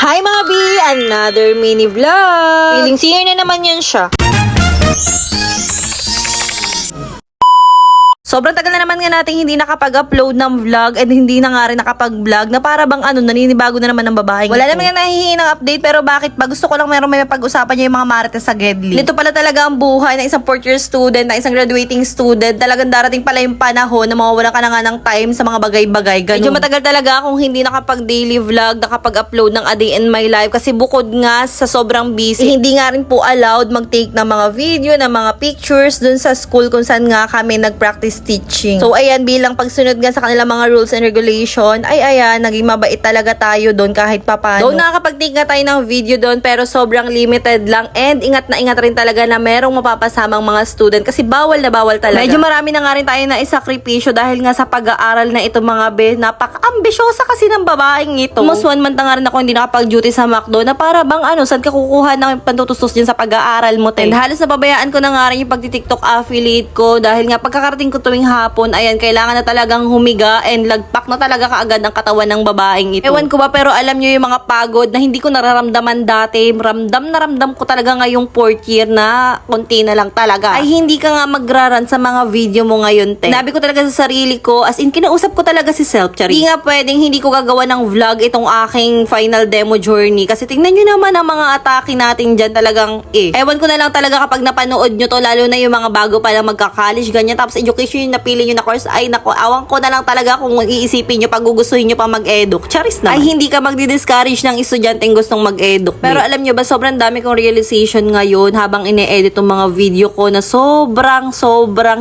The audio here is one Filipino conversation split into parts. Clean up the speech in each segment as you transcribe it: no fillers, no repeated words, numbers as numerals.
Hi mga B! Another mini vlog! Feeling singer na naman yan siya. Sobrang tagal na naman nga natin hindi nakapag-upload ng vlog and hindi na nga rin nakapag-vlog na para bang naninibago na naman ng babaeng wala naman nga nahihingi ng update pero bakit ba? Gusto ko lang meron may pag-usapan niya yung mga marites sa Gedli. Nito pala talaga ang buhay ng isang fourth year student, ng isang graduating student. Talagang darating pala yung panahon na mawawalan ka na nga ng time sa mga bagay-bagay. Ganun. Medyo matagal talaga akong hindi nakapag-daily vlog, nakapag-upload ng A Day in My Life kasi bukod nga sa sobrang busy, hindi nga rin po allowed mag-take ng mga video, ng mga pictures dun sa school kung saan nga kami nag-practice teaching. So ayan, bilang pagsunod nga sa kanilang mga rules and regulation, ay ayan, naging mabait talaga tayo doon kahit papano. Doon nakakapag-take nga tayo ng video doon pero sobrang limited lang and ingat na ingat rin talaga na merong mapapasamang mga student kasi bawal na bawal talaga. Medyo marami na nga rin tayo na isakripisyo dahil nga sa pag-aaral na ito mga be, napaka-ambisyosa kasi ng babaeng ito. Almost 1 month na nga rin ako hindi nakapag-duty sa McDo na para bang saan ka kukuha ng pantutustos dyan sa pag-aaral mo. And halos napabayaan ko na nga rin yung pagti-TikTok affiliate ko dahil nga pagkakarating ko tuwing hapon, ayan, kailangan na talagang humiga and lagpak na talaga kaagad ng katawan ng babaeng ito. Ewan ko ba pero alam nyo yung mga pagod na hindi ko nararamdaman dati, ramdam na ramdam ko talaga ngayong 4th year na konti na lang talaga. Ay hindi ka nga magraran sa mga video mo ngayon, te. Nabi ko talaga sa sarili ko, as in kinausap ko talaga si self, Charis. Hindi nga pwedeng hindi ko gagawa ng vlog itong aking final demo journey kasi tingnan nyo naman ang mga atake natin dyan talagang Ewan ko na lang talaga kapag napanood nyo to, lalo na yung mga bago pa lang magka-college, ganyan, tapos education yung napili nyo na course, ay nako, awan ko na lang talaga kung iisipin nyo, pag gugustuhin nyo pa mag-eduk. Charis naman. Ay hindi ka magdi-discourage ng estudyanteng gustong mag-eduk. Pero alam nyo ba, sobrang dami kong realization ngayon habang ine-edit yung mga video ko na sobrang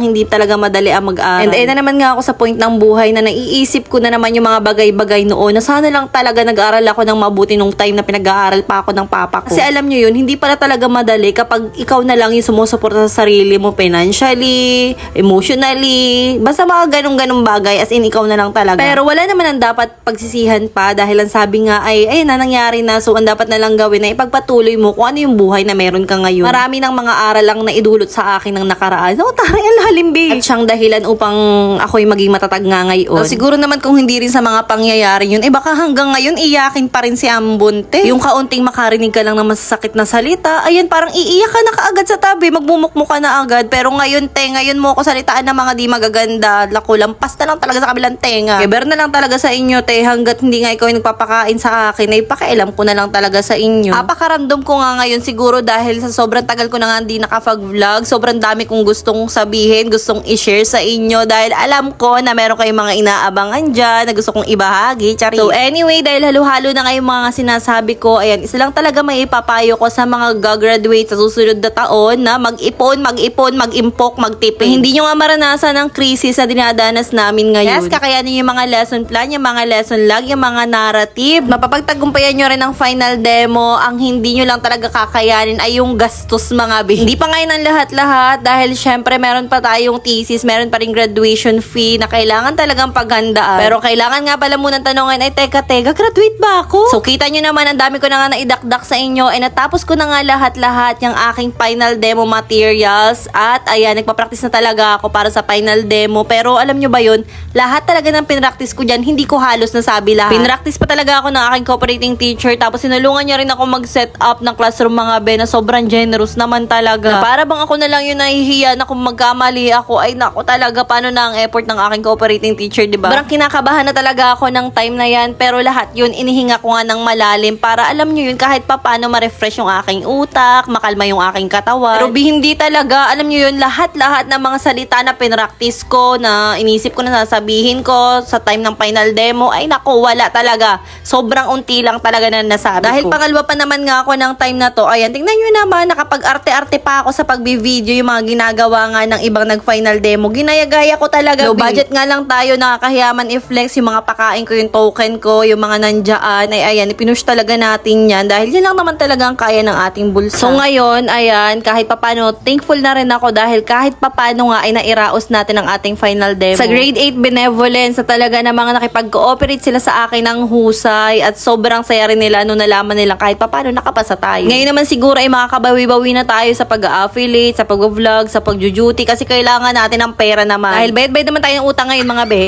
hindi talaga madali ang mag-aral. And na naman nga ako sa point ng buhay na naiisip ko na naman yung mga bagay-bagay noon na sana lang talaga nag-aral ako ng mabuti nung time na pinag-aaral pa ako ng papa ko. Kasi alam nyo yun, hindi pala talaga madali kapag ikaw na lang yung sumusuporta sa sarili mo financially, emotionally, basta mga ganong bagay, as in ikaw na lang talaga. Pero wala naman ang dapat pagsisihan pa dahil ang sabi nga ay na nangyari na, so ang dapat na lang gawin na ipagpatuloy mo kung ano yung buhay na meron ka ngayon. Marami ng mga aral lang na idulot sa akin ng nakaraan. So taray ang lalim, be. At siyang dahilan upang ako'y maging matatag nga ngayon. So, siguro naman kung hindi rin sa mga pangyayari yun, baka hanggang ngayon iyakin pa rin si Ambonte. Yung kaunting makarinig ka lang ng masasakit na salita, ayan parang iiyak ka na kaagad sa tabi, magmumukmuk ka na agad. Pero ngayon ngayon mo ako salitaan ng mga di magaganda, lampas na lang talaga sa kabilang tenga. Keber na lang talaga sa inyo, hanggat hindi nga ikaw yung nagpapakain sa akin, ay pakialam ko na lang talaga sa inyo. Apakaramdam ko nga ngayon siguro dahil sa sobrang tagal ko na nga hindi nakapag-vlog, sobrang dami kong gustong sabihin, gustong i-share sa inyo dahil alam ko na meron kayong mga inaabangan dyan na gusto kong ibahagi. Charis. So anyway, dahil halo-halo na ngayong mga sinasabi ko, ayan, isa lang talaga may ipapayo ko sa mga gagraduate sa susunod na taon na mag-ipon, mag-impok, magtipid. Hindi nyo nga maranasan ng krisis na dinadanas namin ngayon. Yes, kakayanin yung mga lesson plan, yung mga lesson log, yung mga narrative. Mapapagtagumpayan nyo rin ang final demo. Ang hindi nyo lang talaga kakayanin ay yung gastos, mga be. Hindi pa ngayon ang lahat-lahat dahil syempre meron pa tayong thesis, meron pa rin graduation fee na kailangan talagang paghandaan. Pero kailangan nga pala munang tanongin ay teka, graduate ba ako? So kita nyo naman, ang dami ko na nga naidakdak sa inyo ay natapos ko na nga lahat-lahat yung aking final demo materials at ayan, nagpa-practice na talaga ako para sa final demo. Pero alam nyo ba yun, lahat talaga ng pinractice ko dyan, hindi ko halos nasabi lahat. Pinractice pa talaga ako ng aking cooperating teacher, tapos sinulungan niya rin ako mag-set up ng classroom, mga be, na sobrang generous naman talaga. Na para bang ako na lang yung nahihiya na kung magkamali ako, ay nako talaga, paano na ang effort ng aking cooperating teacher, diba? Parang kinakabahan na talaga ako ng time na yan, pero lahat yun, inihinga ko nga ng malalim para alam nyo yun, kahit pa paano ma-refresh yung aking utak, makalma yung aking katawan. Pero hindi talaga, alam nyo yun, lahat ng mga salita na pinractice ko, na inisip ko na sasabihin ko sa time ng final demo, ay nako, wala talaga. Sobrang unti lang talaga na nasabi dahil ko. Pangalawa pa naman nga ako ng time na to, ayan, tingnan nyo naman, nakapag-arte-arte pa ako sa pag-video, yung mga ginagawa nga ng ibang nag-final demo. Ginaya-gaya ko talaga. Low budget nga lang tayo, nakakahiyaman i-flex yung mga pakain ko, yung token ko, yung mga nandyaan, ay ayan, ipinush talaga natin yan dahil yan lang naman talaga ang kaya ng ating bulsa. So ngayon, ayan, kahit papano, thankful na rin ako dahil kahit papano nga ay nairaos natin ang ating final demo. Sa grade 8 benevolence, sa talaga na mga nakipag-cooperate sila sa akin ng husay at sobrang saya rin nila nung nalaman nila kahit papano nakapasa tayo. Ngayon naman siguro ay makakabawi-bawi na tayo sa pag-affiliate, sa pag-vlog, sa pag-duty kasi kailangan natin ng pera naman. Dahil bayad-bayad naman tayo ng utang ngayon, mga be.